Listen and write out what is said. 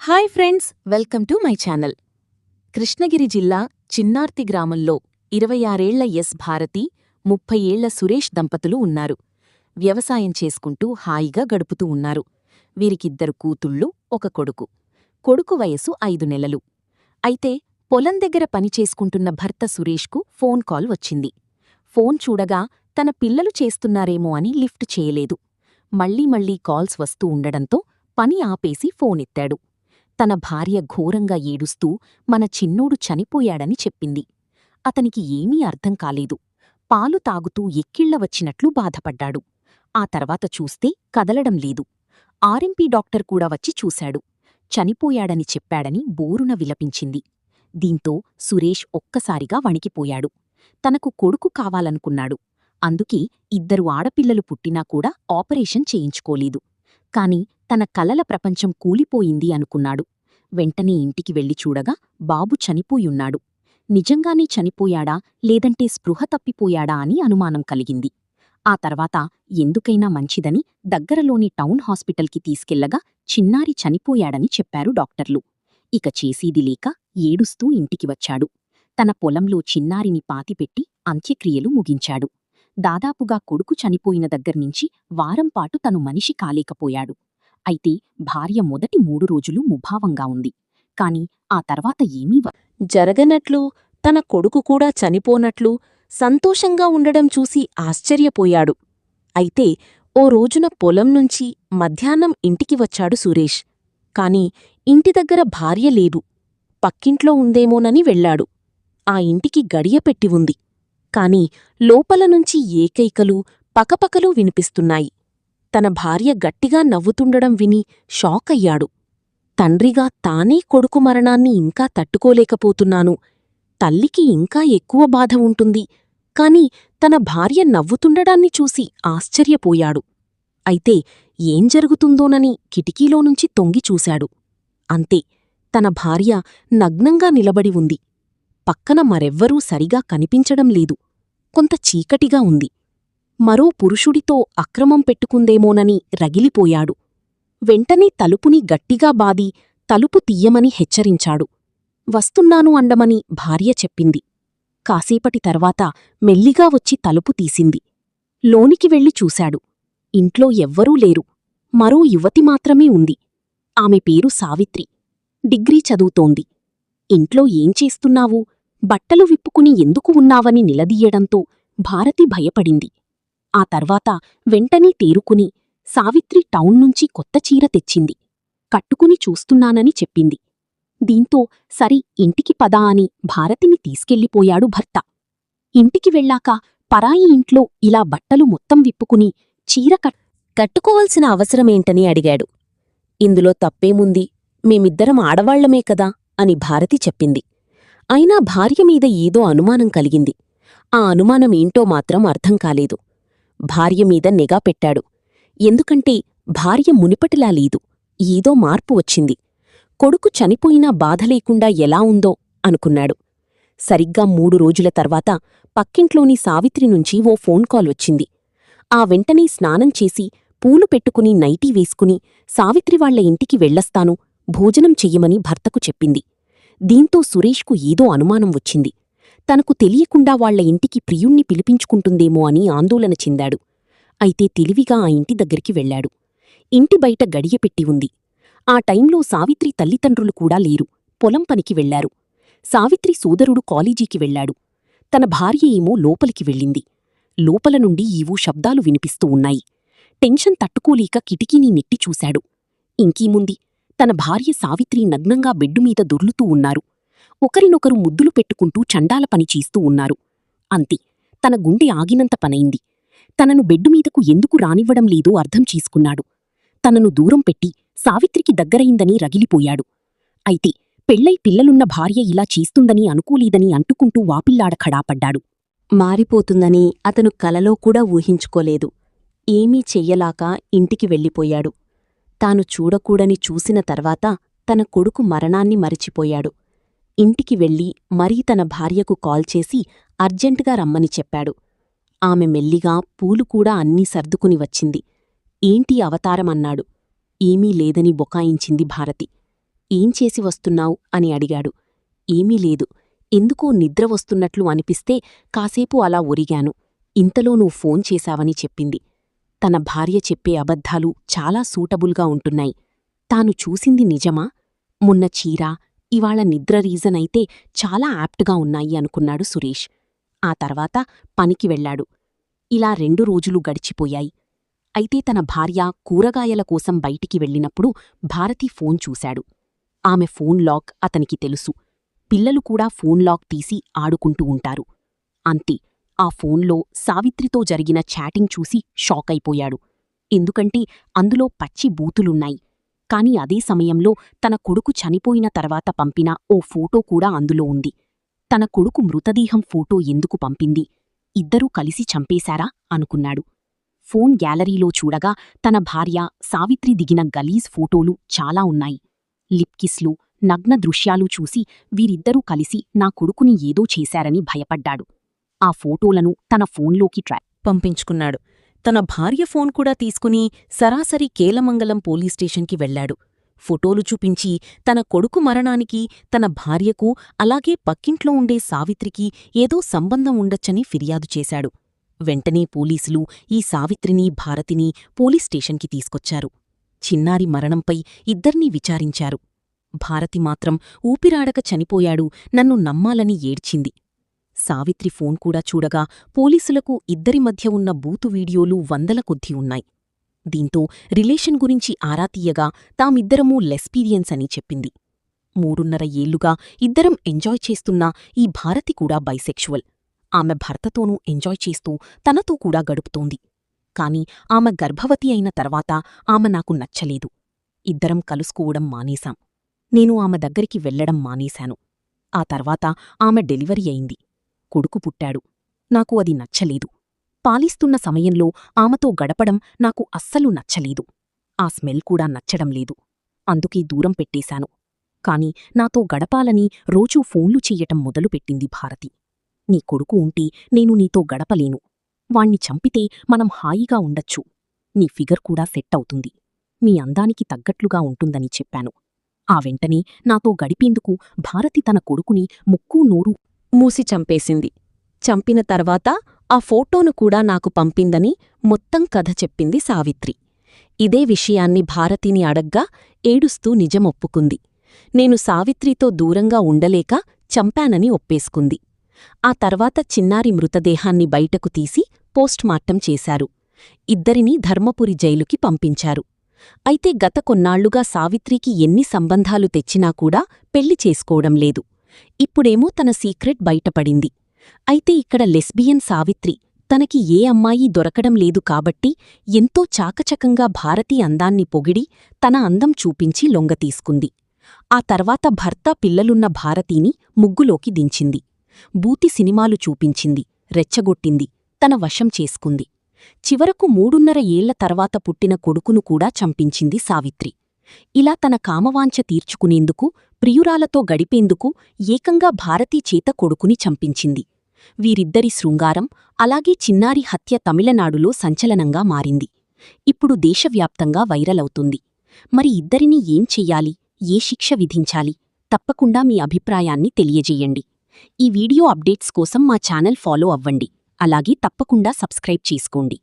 Hi friends, welcome to my channel. Krishnagiri జిల్లా చిన్నార్తి గ్రామంలో 26 ఏళ్ల ఎస్ భారతి, 30 ఏళ్ల సురేష్ దంపతులు ఉన్నారు. వ్యవసాయం చేసుకుంటూ హాయిగా గడుపుతూ ఉన్నారు. వీరికిద్దరు కూతుళ్ళు, ఒక కొడుకు. కొడుకు వయసు 5 నెలలు. అయితే పొలం దగ్గర పనిచేసుకుంటున్న భర్త సురేష్కు ఫోన్ కాల్ వచ్చింది. ఫోన్ చూడగా తన పిల్లలు చేస్తున్నారేమో అని లిఫ్ట్ చేయలేదు. మళ్లీ కాల్స్ వస్తూ ఉండడంతో పని ఆపేసి ఫోనెత్తాడు. తన భార్య ఘోరంగా ఏడుస్తూ మన చిన్నోడు చనిపోయాడని చెప్పింది. అతనికి ఏమీ అర్థం కాలేదు. పాలు తాగుతూ ఎక్కిళ్ల వచ్చినట్లు బాధపడ్డాడు. ఆ తర్వాత చూస్తే కదలడం లేదు. ఆర్ఎంపీ డాక్టర్ కూడా వచ్చి చూశాడు. చనిపోయాడని చెప్పాడని బోరున విలపించింది. దీంతో సురేష్ ఒక్కసారిగా వణికిపోయాడు. తనకు కొడుకు కావాలనుకున్నాడు. అందుకే 2 ఆడపిల్లలు పుట్టినా కూడా ఆపరేషన్ చేయించుకోలేదు. కాని తన కలల ప్రపంచం కూలిపోయింది అనుకున్నాడు. వెంటనే ఇంటికి వెళ్లి చూడగా బాబు చనిపోయున్నాడు. నిజంగానే చనిపోయాడా లేదంటే స్పృహ తప్పిపోయాడా అని అనుమానం కలిగింది. ఆ తర్వాత ఎందుకైనా మంచిదని దగ్గరలోని టౌన్ హాస్పిటల్కి తీసుకెళ్లగా చిన్నారి చనిపోయాడని చెప్పారు డాక్టర్లు. ఇక చేసేది లేక ఏడుస్తూ ఇంటికి వచ్చాడు. తన పొలంలో చిన్నారిని పాతిపెట్టి అంత్యక్రియలు ముగించాడు. దాదాపుగా కొడుకు చనిపోయిన దగ్గర్నుంచి వారంపాటు తను మనిషి కాలేకపోయాడు. అయితే భార్య మొదటి 3 రోజులు ముభావంగా ఉంది. కాని ఆ తర్వాత ఏమీ జరగనట్లు, తన కొడుకు కూడా చనిపోనట్లు సంతోషంగా ఉండడం చూసి ఆశ్చర్యపోయాడు. అయితే ఓ రోజున పొలం నుంచి మధ్యాహ్నం ఇంటికి వచ్చాడు సురేష్. కాని ఇంటి దగ్గర భార్య లేదు. పక్కింట్లో ఉందేమోనని వెళ్లాడు. ఆ ఇంటికి గడియపెట్టి ఉంది. కాని లోపలనుంచి ఏకైకలు, పకపకలు వినిపిస్తున్నాయి. తన భార్య గట్టిగా నవ్వుతుండడం విని షాకయ్యాడు. తండ్రిగా తానే కొడుకు మరణాన్ని ఇంకా తట్టుకోలేకపోతున్నాను. తల్లికి ఇంకా ఎక్కువ బాధ ఉంటుంది. కాని తన భార్య నవ్వుతుండడాన్ని చూసి ఆశ్చర్యపోయాడు. అయితే ఏం జరుగుతుందోనని కిటికీలోనుంచి తొంగిచూశాడు. అంతే, తన భార్య నగ్నంగా నిలబడి ఉంది. పక్కన మరెవ్వరూ సరిగా కనిపించడం లేదు. కొంత చీకటిగా ఉంది. మరో పురుషుడితో అక్రమం పెట్టుకుందేమోనని రగిలిపోయాడు. వెంటనే తలుపుని గట్టిగా బాది తలుపు తీయమని హెచ్చరించాడు. వస్తున్నాను అండమని భార్య చెప్పింది. కాసేపటి తర్వాత మెల్లిగా వచ్చి తలుపు తీసింది. లోనికి వెళ్లి చూశాడు. ఇంట్లో ఎవ్వరూ లేరు. మరో యువతి మాత్రమే ఉంది. ఆమె పేరు సావిత్రి. డిగ్రీ చదువుతోంది. ఇంట్లో ఏం చేస్తున్నావు, బట్టలు విప్పుకుని ఎందుకు ఉన్నావని నిలదీయడంతో భారతి భయపడింది. ఆ తర్వాత వెంటనే తేరుకుని సావిత్రి టౌన్ నుంచి కొత్త చీర తెచ్చింది. కట్టుకుని చూస్తున్నానని చెప్పింది. దీంతో సరి ఇంటికి పదా అని భారతిని తీసుకెళ్ళిపోయాడు భర్త. ఇంటికి వెళ్ళాక పరాయి ఇంట్లో ఇలా బట్టలు మొత్తం విప్పుకుని చీర కట్టుకోవలసిన అవసరమేంటని అడిగాడు. ఇందులో తప్పేముంది, మేమిద్దరం ఆడవాళ్లమే కదా అని భారతి చెప్పింది. అయినా భార్యమీద ఏదో అనుమానం కలిగింది. ఆ అనుమానమేంటో మాత్రం అర్థం కాలేదు. భార్యమీద నిఘా పెట్టాడు. ఎందుకంటే భార్య మునిపటిలా లేదు. ఏదో మార్పు వచ్చింది. కొడుకు చనిపోయినా బాధలేకుండా ఎలా ఉందో అనుకున్నాడు. సరిగ్గా 3 రోజుల తర్వాత పక్కింట్లోని సావిత్రి నుంచి ఓ ఫోన్ కాల్ వచ్చింది. ఆ వెంటనే స్నానం చేసి పూలు పెట్టుకుని నైటీ వేసుకుని సావిత్రివాళ్ల ఇంటికి వెళ్ళొస్తాను, భోజనం చెయ్యమని భర్తకు చెప్పింది. దీంతో సురేష్కు ఏదో అనుమానం వచ్చింది. తనకు తెలియకుండా వాళ్ల ఇంటికి ప్రియుణ్ణి పిలిపించుకుంటుందేమో అని ఆందోళన చెందాడు. అయితే తెలివిగా ఆ ఇంటి దగ్గరికి వెళ్లాడు. ఇంటి బయట గడియపెట్టి ఉంది. ఆ టైంలో సావిత్రి తల్లిదండ్రులు కూడా లేరు, పొలం పనికి వెళ్లారు. సావిత్రి సోదరుడు కాలేజీకి వెళ్లాడు. తన భార్య ఏమో లోపలికి వెళ్ళింది. లోపల నుండి ఈవో శబ్దాలు వినిపిస్తూ ఉన్నాయి. టెన్షన్ తట్టుకోలేక కిటికీని నెట్టి చూశాడు. ఇంకేముంది, తన భార్య సావిత్రి నగ్నంగా బెడ్డుమీద దొర్లుతూ ఉన్నారు. ఒకరినొకరు ముద్దులు పెట్టుకుంటూ చండాల పని చేస్తూ ఉన్నారు. అంతే, తన గుండె ఆగినంత పనైంది. తనను బెడ్డుమీదకు ఎందుకు రానివ్వడం లేదో అర్థం చేసుకున్నాడు. తనను దూరం పెట్టి సావిత్రికి దగ్గరైందని రగిలిపోయాడు. అయితే పెళ్లై పిల్లలున్న భార్య ఇలా చేస్తుందని అనుకోలేదని అంటుకుంటూ వాపిల్లాడ ఖడాపడ్డాడు. మారిపోతుందని అతను కలలో కూడా ఊహించుకోలేదు. ఏమీ చెయ్యలాక ఇంటికి వెళ్ళిపోయాడు. తాను చూడకూడని చూసిన తర్వాత తన కొడుకు మరణాన్ని మరిచిపోయాడు. ఇంటికి వెళ్ళి మరీ తన భార్యకు కాల్ చేసి అర్జెంటుగా రమ్మని చెప్పాడు. ఆమె మెల్లిగా పూలు కూడా అన్నీ సర్దుకుని వచ్చింది. ఏంటి అవతారమన్నాడు. ఏమీ లేదని బొకాయించింది భారతి. ఏం చేసి వస్తున్నావు అని అడిగాడు. ఏమీ లేదు. ఎందుకో నిద్ర వస్తున్నట్లు అనిపిస్తే కాసేపు అలా ఒరిగాను. ఇంతలో నువ్వు ఫోన్ చేశావని చెప్పింది. తన భార్య చెప్పే అబద్ధాలు చాలా సూటబుల్గా ఉంటున్నాయి. తాను చూసింది నిజమా? మొన్న చీర, ఇవాళ నిద్ర రీజనైతే చాలా యాప్ట్గా ఉన్నాయి అనుకున్నాడు సురేష్. ఆ తర్వాత పనికి వెళ్లాడు. ఇలా 2 రోజులు గడిచిపోయాయి. అయితే తన భార్య కూరగాయల కోసం బయటికి వెళ్ళినప్పుడు భారతి ఫోన్ చూశాడు. ఆమె ఫోన్ లాక్ అతనికి తెలుసు. పిల్లలు కూడా ఫోన్ లాక్ తీసి ఆడుకుంటూ ఉంటారు. అంతే, ఆ ఫోన్లో సావిత్రితో జరిగిన చాటింగ్ చూసి షాకైపోయాడు. ఎందుకంటే అందులో పచ్చి బూతులున్నాయి. కాని అదే సమయంలో తన కొడుకు చనిపోయిన తర్వాత పంపిన ఓ ఫోటో కూడా అందులో ఉంది. తన కొడుకు మృతదేహం ఫోటో ఎందుకు పంపింది? ఇద్దరూ కలిసి చంపేశారా అనుకున్నాడు. ఫోన్ గ్యాలరీలో చూడగా తన భార్య సావిత్రి దిగిన గలీజ్ ఫోటోలు చాలా ఉన్నాయి. లిప్కిస్లు, నగ్న దృశ్యాలు చూసి వీరిద్దరూ కలిసి నా కొడుకుని ఏదో చేశారని భయపడ్డాడు. ఆ ఫోటోలను తన ఫోన్లోకి పంపించుకున్నాడు. తన భార్య ఫోన్ కూడా తీసుకుని సరాసరి కేలమంగళం పోలీస్ స్టేషన్కి వెళ్లాడు. ఫోటోలు చూపించి తన కొడుకు మరణానికి తన భార్యకు అలాగే పక్కింట్లో ఉండే సావిత్రికి ఏదో సంబంధం ఉండొచ్చని ఫిర్యాదు చేశాడు. వెంటనే పోలీసులు ఈ సావిత్రిని, భారతిని పోలీస్ స్టేషన్కి తీసుకొచ్చారు. చిన్నారి మరణంపై ఇద్దర్నీ విచారించారు. భారతి మాత్రం ఊపిరాడక చనిపోయాడు, నన్ను నమ్మాలని ఏడ్చింది. సావిత్రి ఫోన్ కూడా చూడగా పోలీసులకు ఇద్దరి మధ్య ఉన్న బూతు వీడియోలు 100ల కొద్దీ ఉన్నాయి. దీంతో రిలేషన్ గురించి ఆరా తీయగా తామిద్దరమూ లెస్పీరియన్స్ అని చెప్పింది. 3.5 ఏళ్లుగా ఇద్దరం ఎంజాయ్ చేస్తున్నా ఈ భారతి కూడా బైసెక్షువల్. ఆమె భర్తతోనూ ఎంజాయ్ చేస్తూ తనతో కూడా గడుపుతోంది. కాని ఆమె గర్భవతి అయిన తర్వాత ఆమె నాకు నచ్చలేదు. ఇద్దరం కలుసుకోవడం మానేశాం. నేను ఆమె దగ్గరికి వెళ్లడం మానేశాను. ఆ తర్వాత ఆమె డెలివరీ అయింది. కొడుకు పుట్టాడు. నాకు అది నచ్చలేదు. పాలిస్తున్న సమయంలో ఆమెతో గడపడం నాకు అస్సలు నచ్చలేదు. ఆ స్మెల్ కూడా నచ్చడం లేదు. అందుకే దూరం పెట్టేశాను. కాని నాతో గడపాలని రోజూ ఫోన్లు చెయ్యటం మొదలుపెట్టింది భారతి. నీ కొడుకు ఉంటే నేను నీతో గడపలేను. వాణ్ణి చంపితే మనం హాయిగా ఉండొచ్చు. నీ ఫిగర్ కూడా సెట్ అవుతుంది. మీ అందానికి తగ్గట్లుగా ఉంటుందని చెప్పాను. ఆ వెంటనే నాతో గడిపేందుకు భారతి తన కొడుకుని ముక్కూ నోరూ మూసి చంపేసింది. చంపిన తర్వాత ఆ ఫోటోను కూడా నాకు పంపిందని మొత్తం కథ చెప్పింది సావిత్రి. ఇదే విషయాన్ని భారతిని అడగ్గా ఏడుస్తూ నిజమొప్పుకుంది. నేను సావిత్రితో దూరంగా ఉండలేక చంపానని ఒప్పేసుకుంది. ఆ తర్వాత చిన్నారి మృతదేహాన్ని బయటకు తీసి పోస్ట్మార్టం చేశారు. ఇద్దరినీ ధర్మపురి జైలుకి పంపించారు. అయితే గత కొన్నాళ్లుగా సావిత్రికి ఎన్ని సంబంధాలు తెచ్చినా కూడా పెళ్లి చేసుకోవడం లేదు. ఇప్పుడేమో తన సీక్రెట్ బయటపడింది. అయితే ఇక్కడ లెస్బియన్ సావిత్రి తనకి ఏ అమ్మాయి దొరకడం లేదు కాబట్టి ఎంతో చాకచకంగా భారతి అందాన్ని పొగిడి తన అందం చూపించి లొంగతీసుకుంది. ఆ తర్వాత భర్త పిల్లలున్న భారతీని ముగ్గులోకి దించింది. బూతి సినిమాలు చూపించింది, రెచ్చగొట్టింది, తన వశం చేసుకుంది. చివరకు 3.5 ఏళ్ల తర్వాత పుట్టిన కొడుకును కూడా చంపించింది సావిత్రి. ఇలా తన కామవాంఛ తీర్చుకునేందుకు, ప్రియురాలతో గడిపేందుకు ఏకంగా భారతీ చేత కొడుకుని చంపించింది. వీరిద్దరి శృంగారం, అలాగే చిన్నారి హత్య తమిళనాడులో సంచలనంగా మారింది. ఇప్పుడు దేశవ్యాప్తంగా వైరలవుతుంది. మరి ఇద్దరినీ ఏం చెయ్యాలి? ఏ శిక్ష విధించాలి? తప్పకుండా మీ అభిప్రాయాన్ని తెలియజేయండి. ఈ వీడియో అప్డేట్స్ కోసం మా ఛానల్ ఫాలో అవ్వండి. అలాగే తప్పకుండా సబ్స్క్రైబ్ చేసుకోండి.